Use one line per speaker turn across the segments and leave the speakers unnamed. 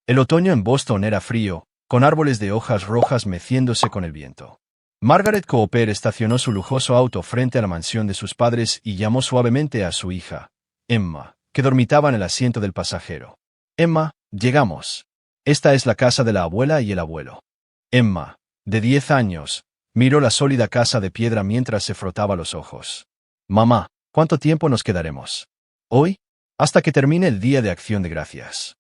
El otoño en Boston era frío, con árboles de hojas rojas meciéndose con el viento. Margaret Cooper estacionó su lujoso auto frente a la mansión de sus padres y llamó suavemente a su hija, Emma, que dormitaba en el asiento del pasajero. Emma, llegamos. Esta es la casa de la abuela y el abuelo. Emma, de 10 años, miró la sólida casa de piedra mientras se frotaba los ojos. Mamá, ¿cuánto tiempo nos quedaremos? ¿Hoy? Hasta que termine el Día de Acción de Gracias.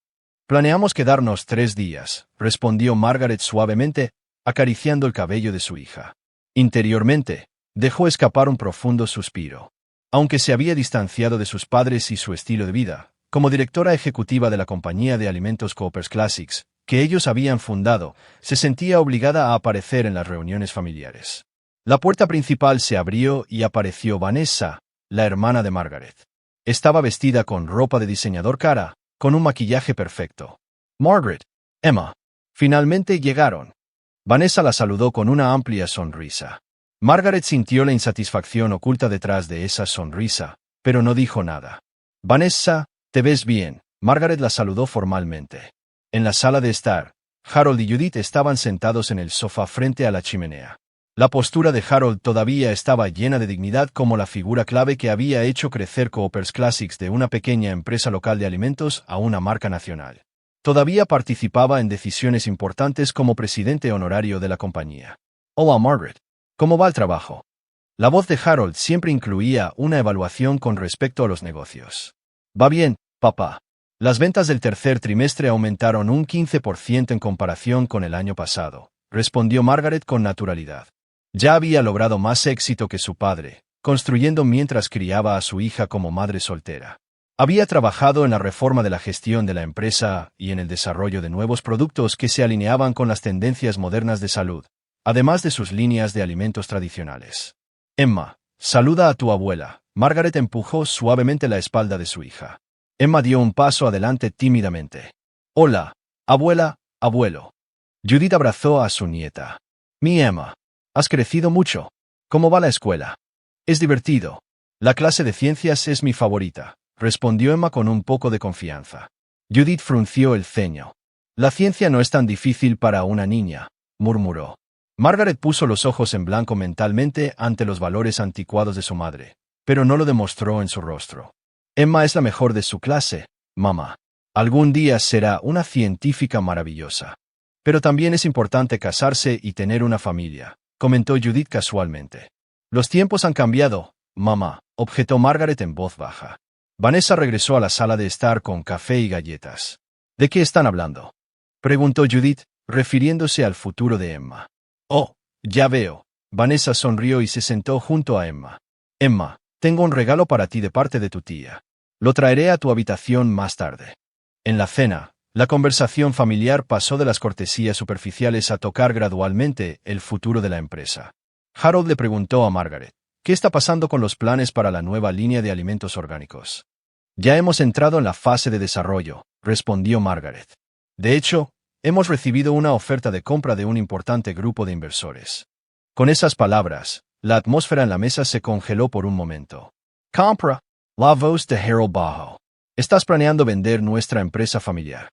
Planeamos quedarnos 3 días, respondió Margaret suavemente, acariciando el cabello de su hija. Interiormente, dejó escapar un profundo suspiro. Aunque se había distanciado de sus padres y su estilo de vida, como directora ejecutiva de la compañía de alimentos Cooper's Classics, que ellos habían fundado, se sentía obligada a aparecer en las reuniones familiares. La puerta principal se abrió y apareció Vanessa, la hermana de Margaret. Estaba vestida con ropa de diseñador cara, con un maquillaje perfecto. Margaret, Emma, finalmente llegaron. Vanessa la saludó con una amplia sonrisa. Margaret sintió la insatisfacción oculta detrás de esa sonrisa, pero no dijo nada. Vanessa, te ves bien. Margaret la saludó formalmente. En la sala de estar, Harold y Judith estaban sentados en el sofá frente a la chimenea. La postura de Harold todavía estaba llena de dignidad como la figura clave que había hecho crecer Cooper's Classics de una pequeña empresa local de alimentos a una marca nacional. Todavía participaba en decisiones importantes como presidente honorario de la compañía. Hola Margaret, ¿cómo va el trabajo? La voz de Harold siempre incluía una evaluación con respecto a los negocios. Va bien, papá. Las ventas del tercer trimestre aumentaron un 15% en comparación con el año pasado, respondió Margaret con naturalidad. Ya había logrado más éxito que su padre, construyendo mientras criaba a su hija como madre soltera. Había trabajado en la reforma de la gestión de la empresa y en el desarrollo de nuevos productos que se alineaban con las tendencias modernas de salud, además de sus líneas de alimentos tradicionales. Emma, saluda a tu abuela. Margaret empujó suavemente la espalda de su hija. Emma dio un paso adelante tímidamente. Hola, abuela, abuelo. Judith abrazó a su nieta. Mi Emma, has crecido mucho. ¿Cómo va la escuela? Es divertido. La clase de ciencias es mi favorita, respondió Emma con un poco de confianza. Judith frunció el ceño. La ciencia no es tan difícil para una niña, murmuró. Margaret puso los ojos en blanco mentalmente ante los valores anticuados de su madre, pero no lo demostró en su rostro. Emma es la mejor de su clase, mamá. Algún día será una científica maravillosa. Pero también es importante casarse y tener una familia, comentó Judith casualmente. Los tiempos han cambiado, mamá, objetó Margaret en voz baja. Vanessa regresó a la sala de estar con café y galletas. ¿De qué están hablando?, preguntó Judith, refiriéndose al futuro de Emma. Oh, ya veo. Vanessa sonrió y se sentó junto a Emma. Emma, tengo un regalo para ti de parte de tu tía. Lo traeré a tu habitación más tarde. En la cena, la conversación familiar pasó de las cortesías superficiales a tocar gradualmente el futuro de la empresa. Harold le preguntó a Margaret, ¿qué está pasando con los planes para la nueva línea de alimentos orgánicos? Ya hemos entrado en la fase de desarrollo, respondió Margaret. De hecho, hemos recibido una oferta de compra de un importante grupo de inversores. Con esas palabras, la atmósfera en la mesa se congeló por un momento. Compra. La voz de Harold bajó. ¿Estás planeando vender nuestra empresa familiar?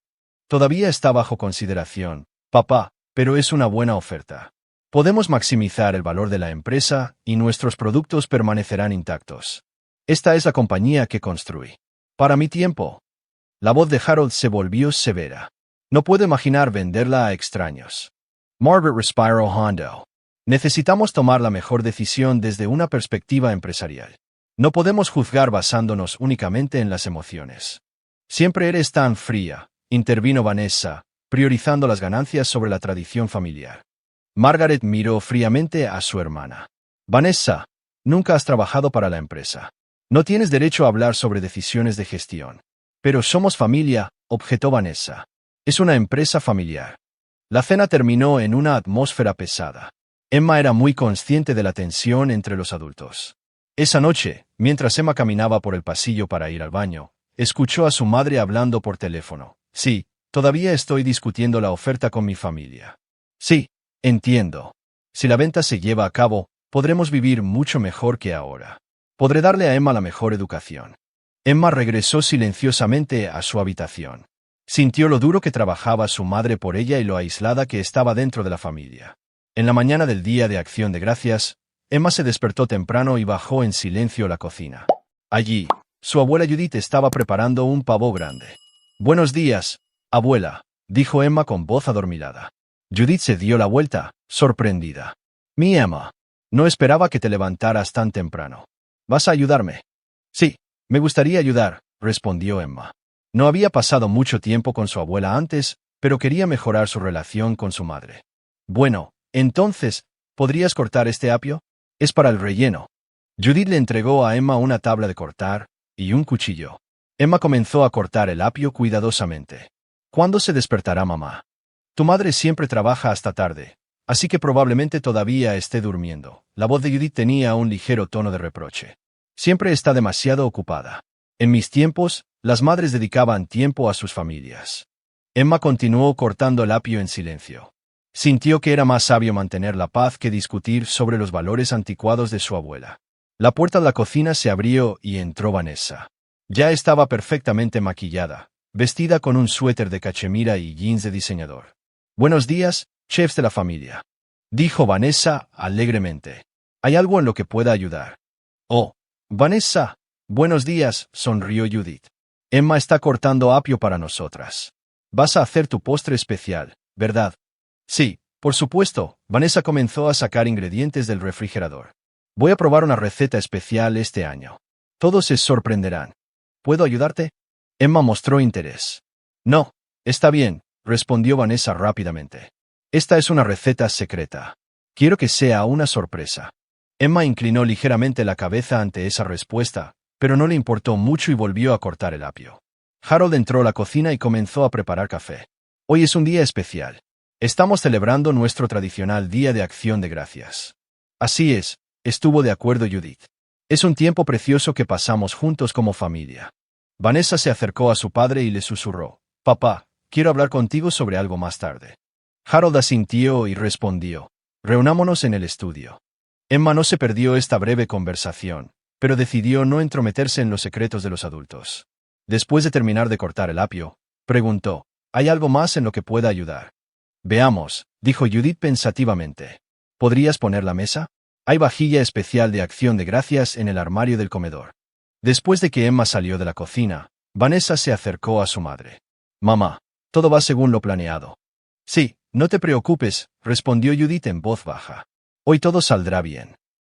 Todavía está bajo consideración, papá, pero es una buena oferta. Podemos maximizar el valor de la empresa y nuestros productos permanecerán intactos. Esta es la compañía que construí. Para mi tiempo. La voz de Harold se volvió severa. No puedo imaginar venderla a extraños. Margaret respiró hondo. Necesitamos tomar la mejor decisión desde una perspectiva empresarial. No podemos juzgar basándonos únicamente en las emociones. Siempre eres tan fría, intervino Vanessa, priorizando las ganancias sobre la tradición familiar. Margaret miró fríamente a su hermana. Vanessa, nunca has trabajado para la empresa. No tienes derecho a hablar sobre decisiones de gestión. Pero somos familia, objetó Vanessa. Es una empresa familiar. La cena terminó en una atmósfera pesada. Emma era muy consciente de la tensión entre los adultos. Esa noche, mientras Emma caminaba por el pasillo para ir al baño, escuchó a su madre hablando por teléfono. Sí, todavía estoy discutiendo la oferta con mi familia. Sí, entiendo. Si la venta se lleva a cabo, podremos vivir mucho mejor que ahora. Podré darle a Emma la mejor educación. Emma regresó silenciosamente a su habitación. Sintió lo duro que trabajaba su madre por ella y lo aislada que estaba dentro de la familia. En la mañana del Día de Acción de Gracias, Emma se despertó temprano y bajó en silencio a la cocina. Allí, su abuela Judith estaba preparando un pavo grande. «Buenos días, abuela», dijo Emma con voz adormilada. Judith se dio la vuelta, sorprendida. «Mi Emma, no esperaba que te levantaras tan temprano. ¿Vas a ayudarme?» «Sí, me gustaría ayudar», respondió Emma. No había pasado mucho tiempo con su abuela antes, pero quería mejorar su relación con su madre. «Bueno, entonces, ¿podrías cortar este apio? Es para el relleno». Judith le entregó a Emma una tabla de cortar y un cuchillo. Emma comenzó a cortar el apio cuidadosamente. «¿Cuándo se despertará mamá? Tu madre siempre trabaja hasta tarde, así que probablemente todavía esté durmiendo». La voz de Judith tenía un ligero tono de reproche. «Siempre está demasiado ocupada. En mis tiempos, las madres dedicaban tiempo a sus familias». Emma continuó cortando el apio en silencio. Sintió que era más sabio mantener la paz que discutir sobre los valores anticuados de su abuela. La puerta de la cocina se abrió y entró Vanessa. Ya estaba perfectamente maquillada, vestida con un suéter de cachemira y jeans de diseñador. «Buenos días, chefs de la familia», dijo Vanessa alegremente. «¿Hay algo en lo que pueda ayudar?» «Oh, Vanessa, buenos días», sonrió Judith. «Emma está cortando apio para nosotras. Vas a hacer tu postre especial, ¿verdad?» «Sí, por supuesto». Vanessa comenzó a sacar ingredientes del refrigerador. «Voy a probar una receta especial este año. Todos se sorprenderán. ¿Puedo ayudarte?» Emma mostró interés. «No, está bien», respondió Vanessa rápidamente. «Esta es una receta secreta. Quiero que sea una sorpresa». Emma inclinó ligeramente la cabeza ante esa respuesta, pero no le importó mucho y volvió a cortar el apio. Harold entró a la cocina y comenzó a preparar café. «Hoy es un día especial. Estamos celebrando nuestro tradicional Día de Acción de Gracias». «Así es», estuvo de acuerdo Judith. «Es un tiempo precioso que pasamos juntos como familia». Vanessa se acercó a su padre y le susurró: «Papá, quiero hablar contigo sobre algo más tarde». Harold asintió y respondió: «Reunámonos en el estudio». Emma no se perdió esta breve conversación, pero decidió no entrometerse en los secretos de los adultos. Después de terminar de cortar el apio, preguntó: «¿Hay algo más en lo que pueda ayudar?» «Veamos», dijo Judith pensativamente. «¿Podrías poner la mesa? Hay vajilla especial de Acción de Gracias en el armario del comedor». Después de que Emma salió de la cocina, Vanessa se acercó a su madre. «Mamá, todo va según lo planeado». «Sí, no te preocupes», respondió Judith en voz baja. «Hoy todo saldrá bien».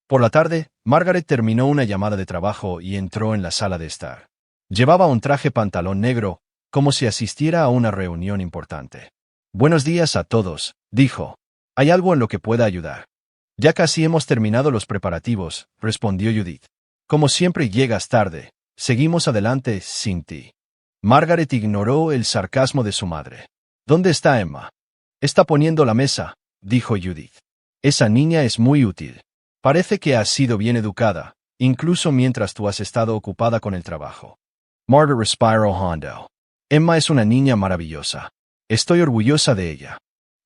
Por la tarde, Margaret terminó una llamada de trabajo y entró en la sala de estar. Llevaba un traje pantalón negro, como si asistiera a una reunión importante. «Buenos días a todos», dijo. «¿Hay algo en lo que pueda ayudar?» «Ya casi hemos terminado los preparativos», respondió Judith. «Como siempre llegas tarde. Seguimos adelante sin ti». Margaret ignoró el sarcasmo de su madre. «¿Dónde está Emma?» «Está poniendo la mesa», dijo Judith. «Esa niña es muy útil. Parece que ha sido bien educada, incluso mientras tú has estado ocupada con el trabajo». Margaret respiró hondo. «Emma es una niña maravillosa. Estoy orgullosa de ella».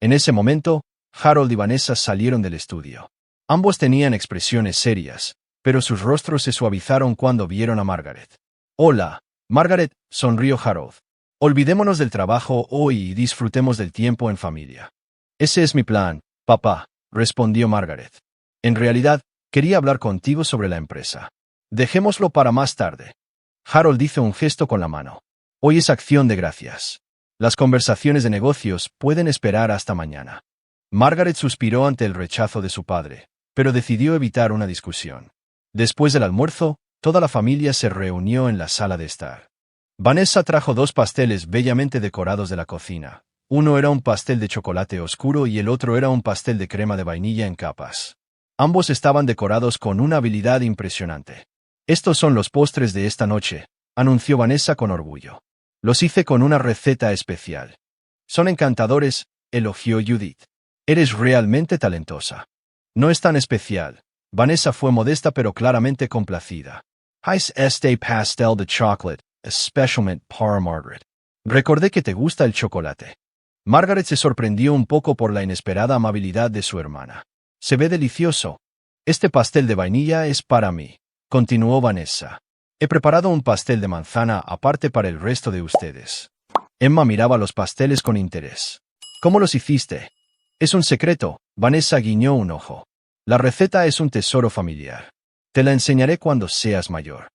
En ese momento, Harold y Vanessa salieron del estudio. Ambos tenían expresiones serias, pero sus rostros se suavizaron cuando vieron a Margaret. «Hola, Margaret», sonrió Harold. «Olvidémonos del trabajo hoy y disfrutemos del tiempo en familia». «Ese es mi plan, papá», respondió Margaret. «En realidad, quería hablar contigo sobre la empresa. Dejémoslo para más tarde». Harold hizo un gesto con la mano. «Hoy es Acción de Gracias. Las conversaciones de negocios pueden esperar hasta mañana». Margaret suspiró ante el rechazo de su padre, pero decidió evitar una discusión. Después del almuerzo, toda la familia se reunió en la sala de estar. Vanessa trajo 2 pasteles bellamente decorados de la cocina. Uno era un pastel de chocolate oscuro y el otro era un pastel de crema de vainilla en capas. Ambos estaban decorados con una habilidad impresionante. «Estos son los postres de esta noche», anunció Vanessa con orgullo. «Los hice con una receta especial». «Son encantadores», elogió Judith. «Eres realmente talentosa». «No es tan especial». Vanessa fue modesta pero claramente complacida. «Es este pastel de chocolate, especialmente para Margaret. Recordé que te gusta el chocolate». Margaret se sorprendió un poco por la inesperada amabilidad de su hermana. «Se ve delicioso. Este pastel de vainilla es para mí», continuó Vanessa. «He preparado un pastel de manzana aparte para el resto de ustedes». Emma miraba los pasteles con interés. ¿Cómo los hiciste? Es un secreto. Vanessa guiñó un ojo. La receta es un tesoro familiar. Te la enseñaré cuando seas mayor.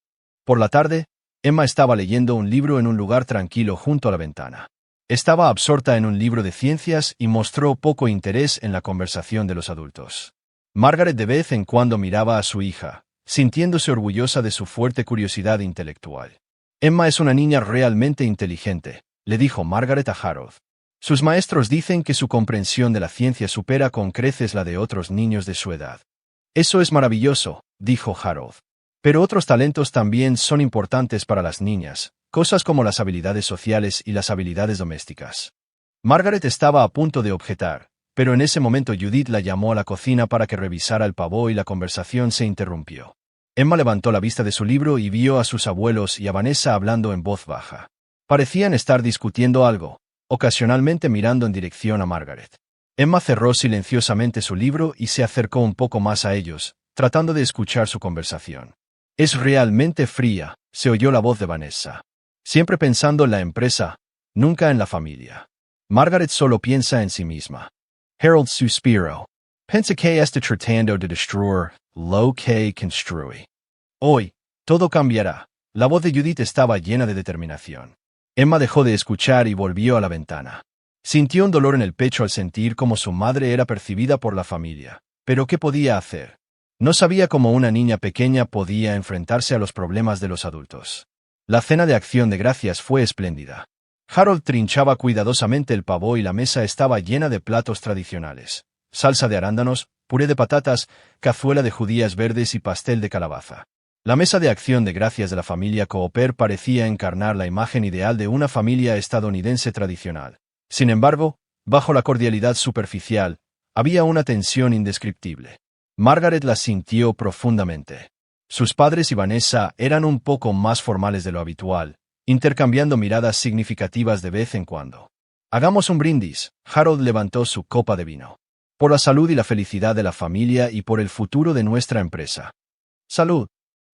Por la tarde, Emma estaba leyendo un libro en un lugar tranquilo junto a la ventana. Estaba absorta en un libro de ciencias y mostró poco interés en la conversación de los adultos. Margaret de vez en cuando miraba a su hija, sintiéndose orgullosa de su fuerte curiosidad intelectual. Emma es una niña realmente inteligente, le dijo Margaret a Harold. Sus maestros dicen que su comprensión de la ciencia supera con creces la de otros niños de su edad. Eso es maravilloso, dijo Harold. Pero otros talentos también son importantes para las niñas, cosas como las habilidades sociales y las habilidades domésticas. Margaret estaba a punto de objetar, pero en ese momento Judith la llamó a la cocina para que revisara el pavó y la conversación se interrumpió. Emma levantó la vista de su libro y vio a sus abuelos y a Vanessa hablando en voz baja. Parecían estar discutiendo algo, ocasionalmente mirando en dirección a Margaret. Emma cerró silenciosamente su libro y se acercó un poco más a ellos, tratando de escuchar su conversación. Es realmente fría, se oyó la voz de Vanessa. Siempre pensando en la empresa, nunca en la familia. Margaret solo piensa en sí misma. Harold suspiró. Pensa que está tratando de destruir lo que construye. Hoy, todo cambiará. La voz de Judith estaba llena de determinación. Emma dejó de escuchar y volvió a la ventana. Sintió un dolor en el pecho al sentir cómo su madre era percibida por la familia. Pero ¿qué podía hacer? No sabía cómo una niña pequeña podía enfrentarse a los problemas de los adultos. La cena de acción de gracias fue espléndida. Harold trinchaba cuidadosamente el pavó y la mesa estaba llena de platos tradicionales. Salsa de arándanos, puré de patatas, cazuela de judías verdes y pastel de calabaza. La mesa de acción de gracias de la familia Cooper parecía encarnar la imagen ideal de una familia estadounidense tradicional. Sin embargo, bajo la cordialidad superficial, había una tensión indescriptible. Margaret la sintió profundamente. Sus padres y Vanessa eran un poco más formales de lo habitual, intercambiando miradas significativas de vez en cuando. Hagamos un brindis. Harold levantó su copa de vino. Por la salud y la felicidad de la familia y por el futuro de nuestra empresa. Salud.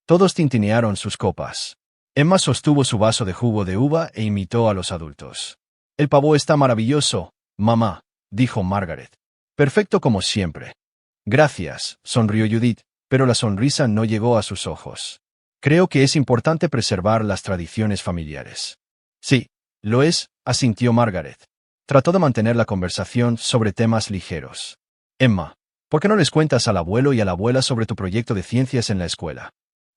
Todos tintinearon sus copas. Emma sostuvo su vaso de jugo de uva e imitó a los adultos. El pavó está maravilloso, mamá, dijo Margaret. Perfecto como siempre. Gracias, sonrió Judith, pero la sonrisa no llegó a sus ojos. Creo que es importante preservar las tradiciones familiares. Sí, lo es, asintió Margaret. Trató de mantener la conversación sobre temas ligeros. Emma, ¿por qué no les cuentas al abuelo y a la abuela sobre tu proyecto de ciencias en la escuela?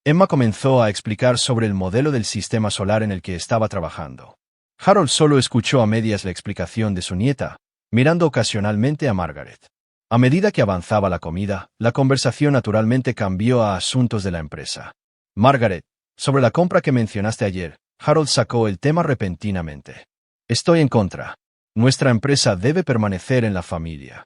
Emma comenzó a explicar sobre el modelo del sistema solar en el que estaba trabajando. Harold solo escuchó a medias la explicación de su nieta, mirando ocasionalmente a Margaret. A medida que avanzaba la comida, la conversación naturalmente cambió a asuntos de la empresa. Margaret, sobre la compra que mencionaste ayer, Harold sacó el tema repentinamente. Estoy en contra. Nuestra empresa debe permanecer en la familia.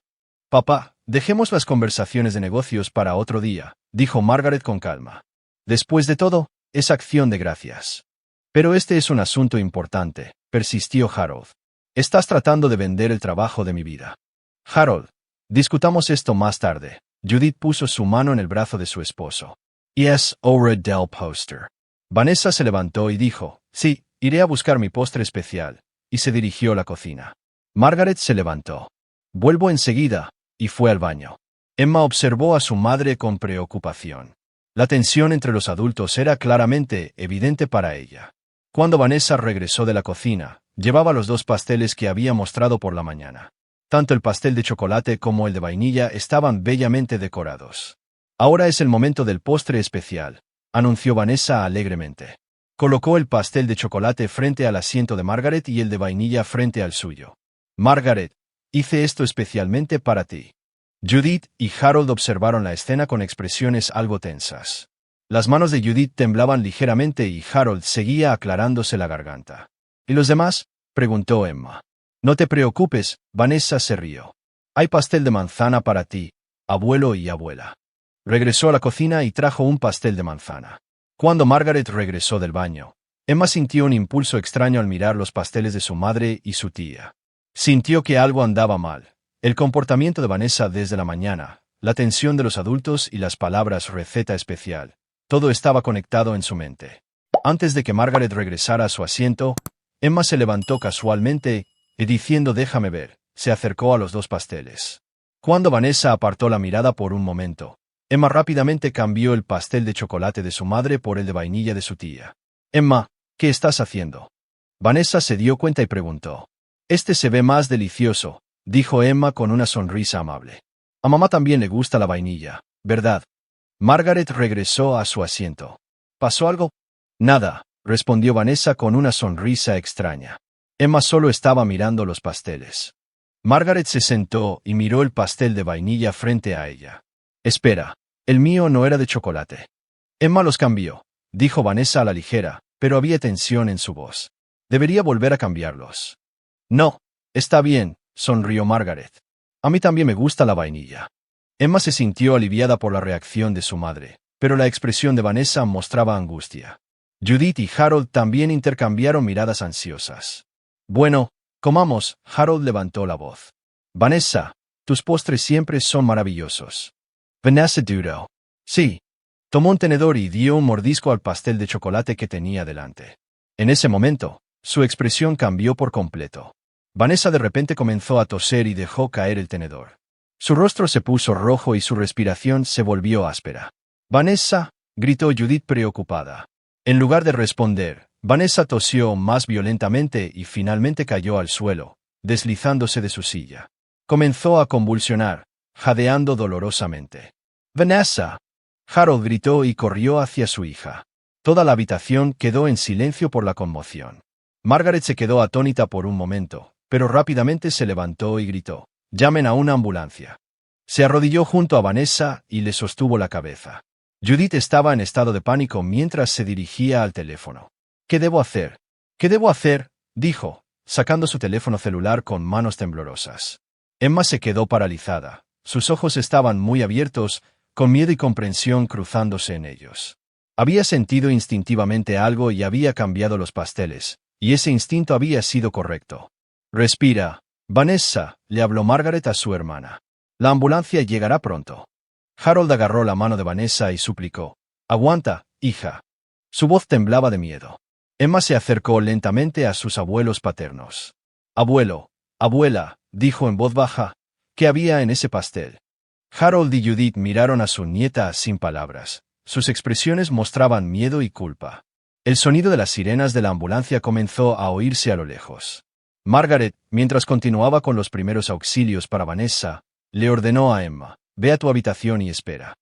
Papá, dejemos las conversaciones de negocios para otro día, dijo Margaret con calma. Después de todo, es acción de gracias. Pero este es un asunto importante, persistió Harold. Estás tratando de vender el trabajo de mi vida. Harold, discutamos esto más tarde. Judith puso su mano en el brazo de su esposo. Y es hora del póster. Vanessa se levantó y dijo, sí, iré a buscar mi postre especial, y se dirigió a la cocina. Margaret se levantó. Vuelvo enseguida, y fue al baño. Emma observó a su madre con preocupación. La tensión entre los adultos era claramente evidente para ella. Cuando Vanessa regresó de la cocina, llevaba los 2 pasteles que había mostrado por la mañana. Tanto el pastel de chocolate como el de vainilla estaban bellamente decorados. Ahora es el momento del postre especial, anunció Vanessa alegremente. Colocó el pastel de chocolate frente al asiento de Margaret y el de vainilla frente al suyo. Margaret, hice esto especialmente para ti. Judith y Harold observaron la escena con expresiones algo tensas. Las manos de Judith temblaban ligeramente y Harold seguía aclarándose la garganta. ¿Y los demás? Preguntó Emma. No te preocupes, Vanessa se rió. Hay pastel de manzana para ti, abuelo y abuela. Regresó a la cocina y trajo un pastel de manzana. Cuando Margaret regresó del baño, Emma sintió un impulso extraño al mirar los pasteles de su madre y su tía. Sintió que algo andaba mal. El comportamiento de Vanessa desde la mañana, la tensión de los adultos y las palabras receta especial. Todo estaba conectado en su mente. Antes de que Margaret regresara a su asiento, Emma se levantó casualmente y diciendo déjame ver, se acercó a los dos pasteles. Cuando Vanessa apartó la mirada por un momento, Emma rápidamente cambió el pastel de chocolate de su madre por el de vainilla de su tía. Emma, ¿qué estás haciendo? Vanessa se dio cuenta y preguntó. Este se ve más delicioso, dijo Emma con una sonrisa amable. A mamá también le gusta la vainilla, ¿verdad? Margaret regresó a su asiento. ¿Pasó algo? Nada, respondió Vanessa con una sonrisa extraña. Emma solo estaba mirando los pasteles. Margaret se sentó y miró el pastel de vainilla frente a ella. Espera, el mío no era de chocolate. Emma los cambió, dijo Vanessa a la ligera, pero había tensión en su voz. Debería volver a cambiarlos. No, está bien, sonrió Margaret. A mí también me gusta la vainilla. Emma se sintió aliviada por la reacción de su madre, pero la expresión de Vanessa mostraba angustia. Judith y Harold también intercambiaron miradas ansiosas. Bueno, comamos, Harold levantó la voz. Vanessa, tus postres siempre son maravillosos. Vanessa dudó. Sí. Tomó un tenedor y dio un mordisco al pastel de chocolate que tenía delante. En ese momento, su expresión cambió por completo. Vanessa de repente comenzó a toser y dejó caer el tenedor. Su rostro se puso rojo y su respiración se volvió áspera. Vanessa, gritó Judith preocupada. En lugar de responder, Vanessa tosió más violentamente y finalmente cayó al suelo, deslizándose de su silla. Comenzó a convulsionar, jadeando dolorosamente. ¡Vanessa! Harold gritó y corrió hacia su hija. Toda la habitación quedó en silencio por la conmoción. Margaret se quedó atónita por un momento, pero rápidamente se levantó y gritó. «Llamen a una ambulancia». Se arrodilló junto a Vanessa y le sostuvo la cabeza. Judith estaba en estado de pánico mientras se dirigía al teléfono. «¿Qué debo hacer? ¿Qué debo hacer?», dijo, sacando su teléfono celular con manos temblorosas. Emma se quedó paralizada. Sus ojos estaban muy abiertos, con miedo y comprensión cruzándose en ellos. Había sentido instintivamente algo y había cambiado los pasteles, y ese instinto había sido correcto. «Respira, Vanessa», le habló Margaret a su hermana. «La ambulancia llegará pronto». Harold agarró la mano de Vanessa y suplicó. «Aguanta, hija». Su voz temblaba de miedo. Emma se acercó lentamente a sus abuelos paternos. «Abuelo, abuela», dijo en voz baja, «¿qué había en ese pastel?». Harold y Judith miraron a su nieta sin palabras. Sus expresiones mostraban miedo y culpa. El sonido de las sirenas de la ambulancia comenzó a oírse a lo lejos. Margaret, mientras continuaba con los primeros auxilios para Vanessa, le ordenó a Emma, «Ve a tu habitación y espera».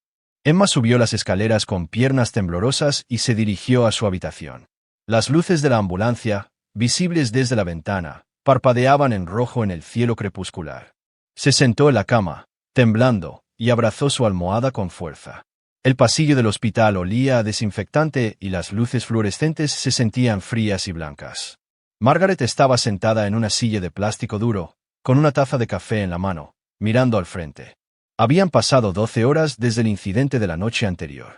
Emma subió las escaleras con piernas temblorosas y se dirigió a su habitación. Las luces de la ambulancia, visibles desde la ventana, parpadeaban en rojo en el cielo crepuscular. Se sentó en la cama, temblando, y abrazó su almohada con fuerza. El pasillo del hospital olía a desinfectante y las luces fluorescentes se sentían frías y blancas. Margaret estaba sentada en una silla de plástico duro, con una taza de café en la mano, mirando al frente. Habían pasado 12 horas desde el incidente de la noche anterior.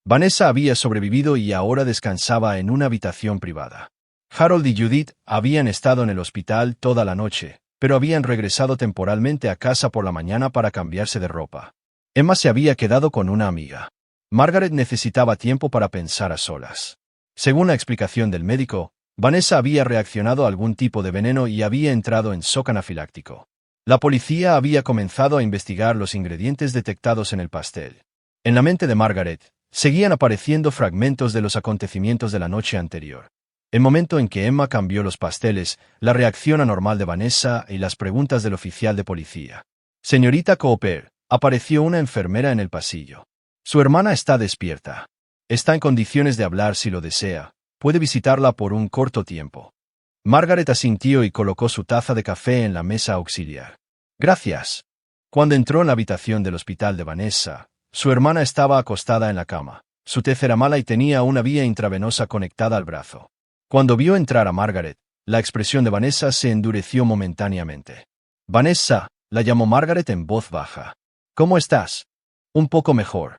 Vanessa había sobrevivido y ahora descansaba en una habitación privada. Harold y Judith habían estado en el hospital toda la noche, pero habían regresado temporalmente a casa por la mañana para cambiarse de ropa. Emma se había quedado con una amiga. Margaret necesitaba tiempo para pensar a solas. Según la explicación del médico, Vanessa había reaccionado a algún tipo de veneno y había entrado en shock anafiláctico. La policía había comenzado a investigar los ingredientes detectados en el pastel. En la mente de Margaret, seguían apareciendo fragmentos de los acontecimientos de la noche anterior. El momento en que Emma cambió los pasteles, la reacción anormal de Vanessa y las preguntas del oficial de policía. «Señorita Cooper», apareció una enfermera en el pasillo. «Su hermana está despierta. Está en condiciones de hablar si lo desea. Puede visitarla por un corto tiempo». Margaret asintió y colocó su taza de café en la mesa auxiliar. «Gracias». Cuando entró en la habitación del hospital de Vanessa, su hermana estaba acostada en la cama. Su tez era mala y tenía una vía intravenosa conectada al brazo. Cuando vio entrar a Margaret, la expresión de Vanessa se endureció momentáneamente. «Vanessa», la llamó Margaret en voz baja. «¿Cómo estás?» «Un poco mejor».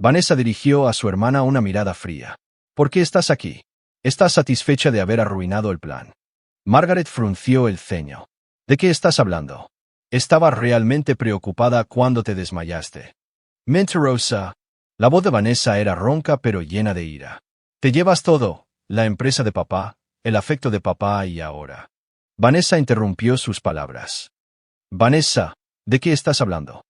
Vanessa dirigió a su hermana una mirada fría. «¿Por qué estás aquí? ¿Estás satisfecha de haber arruinado el plan?» Margaret frunció el ceño. «¿De qué estás hablando?» «Estaba realmente preocupada cuando te desmayaste». «Mentirosa». La voz de Vanessa era ronca pero llena de ira. «Te llevas todo, la empresa de papá, el afecto de papá y ahora. Vanessa interrumpió sus palabras. Vanessa, ¿de qué estás hablando?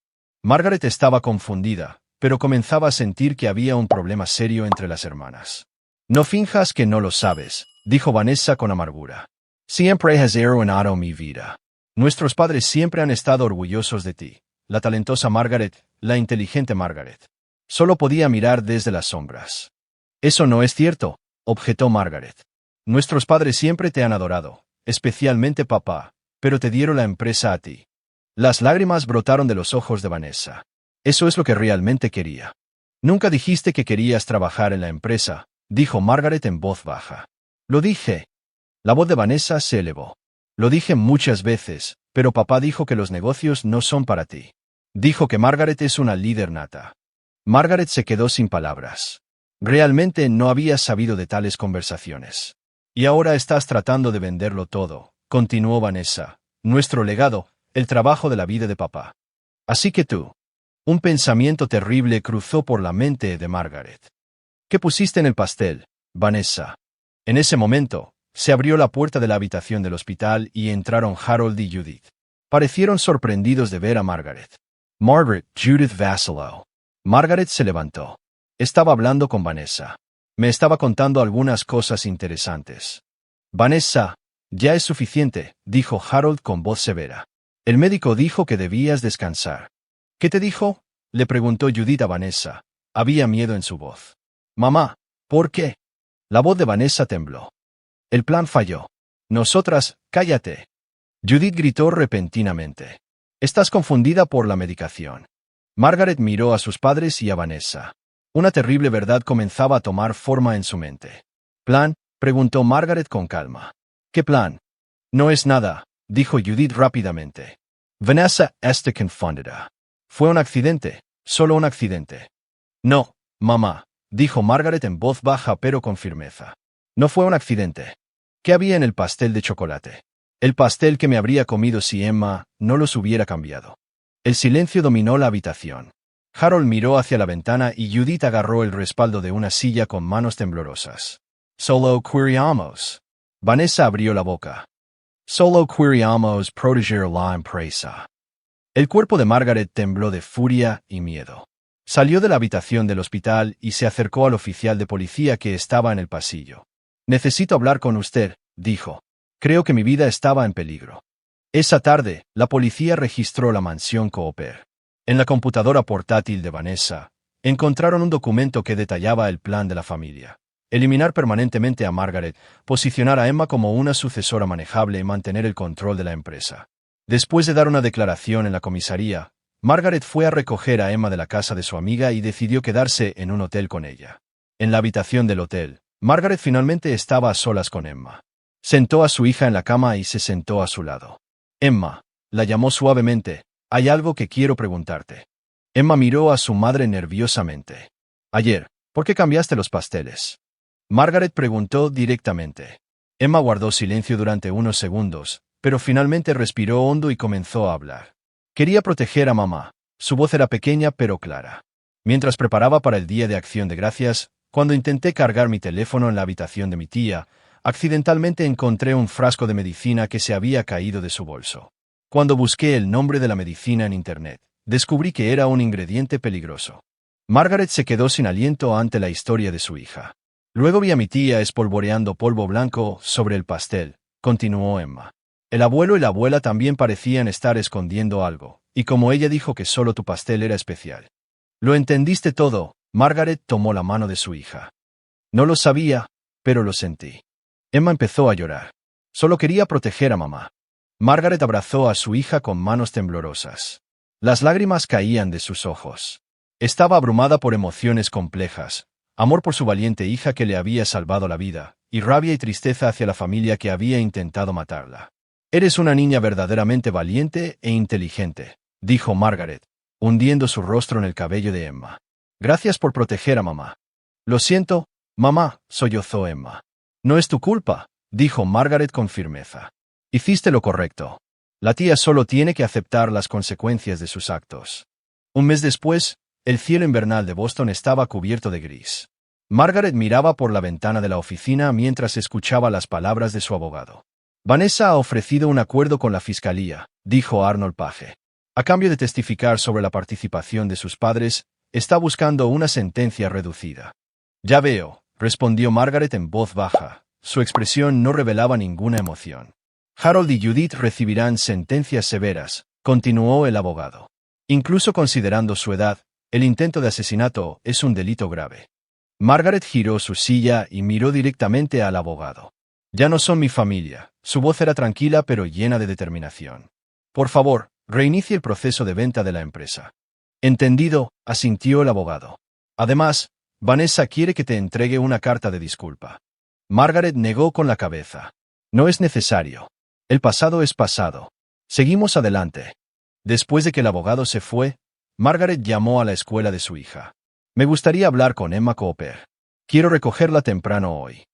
Margaret estaba confundida, pero comenzaba a sentir que había un problema serio entre las hermanas. No finjas que no lo sabes, dijo Vanessa con amargura. Siempre has arruinado mi vida. Nuestros padres siempre han estado orgullosos de ti. La talentosa Margaret, la inteligente Margaret. Solo podía mirar desde las sombras. Eso no es cierto, objetó Margaret. Nuestros padres siempre te han adorado, especialmente papá, pero te dieron la empresa a ti. Las lágrimas brotaron de los ojos de Vanessa. Eso es lo que realmente quería. Nunca dijiste que querías trabajar en la empresa, dijo Margaret en voz baja. Lo dije. La voz de Vanessa se elevó. Lo dije muchas veces, pero papá dijo que los negocios no son para ti. Dijo que Margaret es una líder nata. Margaret se quedó sin palabras. Realmente no había sabido de tales conversaciones. Y ahora estás tratando de venderlo todo, continuó Vanessa. Nuestro legado, el trabajo de la vida de papá. Así que tú. Un pensamiento terrible cruzó por la mente de Margaret. ¿Qué pusiste en el pastel, Vanessa? En ese momento, se abrió la puerta de la habitación del hospital y entraron Harold y Judith. Parecieron sorprendidos de ver a Margaret. Margaret, Judith vaciló. Margaret se levantó. Estaba hablando con Vanessa. Me estaba contando algunas cosas interesantes. Vanessa, ya es suficiente, dijo Harold con voz severa. El médico dijo que debías descansar. ¿Qué te dijo? Le preguntó Judith a Vanessa. Había miedo en su voz. Mamá, ¿por qué? La voz de Vanessa tembló. El plan falló. Nosotras, cállate. Judith gritó repentinamente. Estás confundida por la medicación. Margaret miró a sus padres y a Vanessa. Una terrible verdad comenzaba a tomar forma en su mente. ¿Plan? Preguntó Margaret con calma. ¿Qué plan? No es nada, dijo Judith rápidamente. Vanessa está confundida. Fue un accidente, solo un accidente. No, mamá, dijo Margaret en voz baja pero con firmeza. No fue un accidente. ¿Qué había en el pastel de chocolate? El pastel que me habría comido si Emma no los hubiera cambiado. El silencio dominó la habitación. Harold miró hacia la ventana y Judith agarró el respaldo de una silla con manos temblorosas. Solo queríamos. Vanessa abrió la boca. Solo queríamos proteger la empresa. El cuerpo de Margaret tembló de furia y miedo. Salió de la habitación del hospital y se acercó al oficial de policía que estaba en el pasillo. Necesito hablar con usted, dijo. Creo que mi vida estaba en peligro. Esa tarde, la policía registró la mansión Cooper. En la computadora portátil de Vanessa, encontraron un documento que detallaba el plan de la familia. Eliminar permanentemente a Margaret, posicionar a Emma como una sucesora manejable y mantener el control de la empresa. Después de dar una declaración en la comisaría, Margaret fue a recoger a Emma de la casa de su amiga y decidió quedarse en un hotel con ella. En la habitación del hotel, Margaret finalmente estaba a solas con Emma. Sentó a su hija en la cama y se sentó a su lado. Emma, la llamó suavemente, hay algo que quiero preguntarte. Emma miró a su madre nerviosamente. Ayer, ¿por qué cambiaste los pasteles? Margaret preguntó directamente. Emma guardó silencio durante unos segundos, pero finalmente respiró hondo y comenzó a hablar. Quería proteger a mamá. Su voz era pequeña pero clara. Mientras preparaba para el Día de Acción de Gracias, cuando intenté cargar mi teléfono en la habitación de mi tía, accidentalmente encontré un frasco de medicina que se había caído de su bolso. Cuando busqué el nombre de la medicina en Internet, descubrí que era un ingrediente peligroso. Margaret se quedó sin aliento ante la historia de su hija. Luego vi a mi tía espolvoreando polvo blanco sobre el pastel, continuó Emma. El abuelo y la abuela también parecían estar escondiendo algo, y como ella dijo que solo tu pastel era especial. ¿Lo entendiste todo? Margaret tomó la mano de su hija. No lo sabía, pero lo sentí. Emma empezó a llorar. Solo quería proteger a mamá. Margaret abrazó a su hija con manos temblorosas. Las lágrimas caían de sus ojos. Estaba abrumada por emociones complejas, amor por su valiente hija que le había salvado la vida, y rabia y tristeza hacia la familia que había intentado matarla. Eres una niña verdaderamente valiente e inteligente, dijo Margaret, hundiendo su rostro en el cabello de Emma. Gracias por proteger a mamá. Lo siento, mamá, sollozó Emma. No es tu culpa, dijo Margaret con firmeza. Hiciste lo correcto. La tía solo tiene que aceptar las consecuencias de sus actos. Un mes después, el cielo invernal de Boston estaba cubierto de gris. Margaret miraba por la ventana de la oficina mientras escuchaba las palabras de su abogado. Vanessa ha ofrecido un acuerdo con la fiscalía, dijo Arnold Page. A cambio de testificar sobre la participación de sus padres, está buscando una sentencia reducida. Ya veo, respondió Margaret en voz baja. Su expresión no revelaba ninguna emoción. Harold y Judith recibirán sentencias severas, continuó el abogado. Incluso considerando su edad, el intento de asesinato es un delito grave. Margaret giró su silla y miró directamente al abogado. Ya no son mi familia. Su voz era tranquila pero llena de determinación. Por favor, reinicie el proceso de venta de la empresa. Entendido, asintió el abogado. Además, Vanessa quiere que te entregue una carta de disculpa. Margaret negó con la cabeza. No es necesario. El pasado es pasado. Seguimos adelante. Después de que el abogado se fue, Margaret llamó a la escuela de su hija. Me gustaría hablar con Emma Cooper. Quiero recogerla temprano hoy.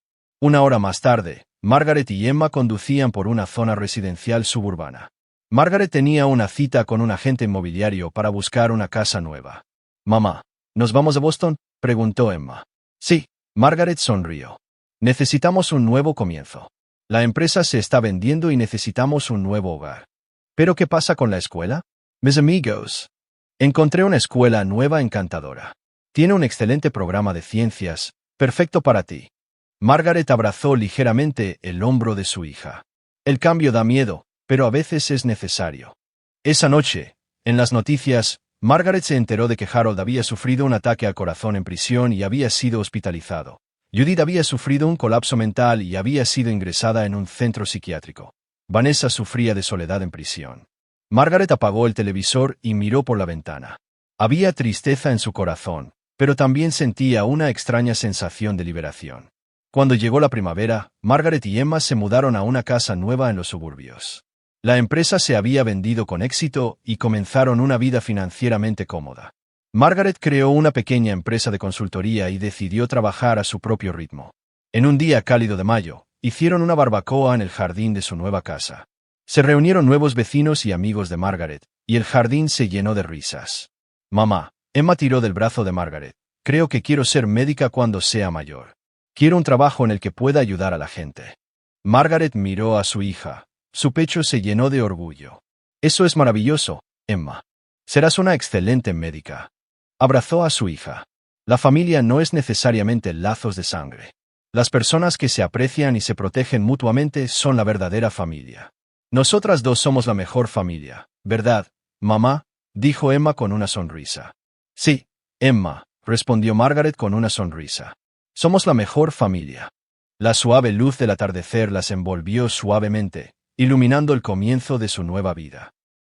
Una hora más tarde, Margaret y Emma conducían por una zona residencial suburbana. Margaret tenía una cita con un agente inmobiliario para buscar una casa nueva. Mamá, ¿nos vamos a Boston?, preguntó Emma. Sí, Margaret sonrió. Necesitamos un nuevo comienzo. La empresa se está vendiendo y necesitamos un nuevo hogar. ¿Pero qué pasa con la escuela? Mis amigos. Encontré una escuela nueva encantadora. Tiene un excelente programa de ciencias, perfecto para ti. Margaret abrazó ligeramente el hombro de su hija. El cambio da miedo, pero a veces es necesario. Esa noche, en las noticias, Margaret se enteró de que Harold había sufrido un ataque al corazón en prisión y había sido hospitalizado. Judith había sufrido un colapso mental y había sido ingresada en un centro psiquiátrico. Vanessa sufría de soledad en prisión. Margaret apagó el televisor y miró por la ventana. Había tristeza en su corazón, pero también sentía una extraña sensación de liberación. Cuando llegó la primavera, Margaret y Emma se mudaron a una casa nueva en los suburbios. La empresa se había vendido con éxito y comenzaron una vida financieramente cómoda. Margaret creó una pequeña empresa de consultoría y decidió trabajar a su propio ritmo. En un día cálido de mayo, hicieron una barbacoa en el jardín de su nueva casa. Se reunieron nuevos vecinos y amigos de Margaret, y el jardín se llenó de risas. Mamá, Emma tiró del brazo de Margaret. Creo que quiero ser médica cuando sea mayor. Quiero un trabajo en el que pueda ayudar a la gente. Margaret miró a su hija. Su pecho se llenó de orgullo. Eso es maravilloso, Emma. Serás una excelente médica. Abrazó a su hija. La familia no es necesariamente lazos de sangre. Las personas que se aprecian y se protegen mutuamente son la verdadera familia. Nosotras dos somos la mejor familia, ¿verdad, mamá?, dijo Emma con una sonrisa. Sí, Emma, respondió Margaret con una sonrisa. Somos la mejor familia. La suave luz del atardecer las envolvió suavemente, iluminando el comienzo de su nueva vida.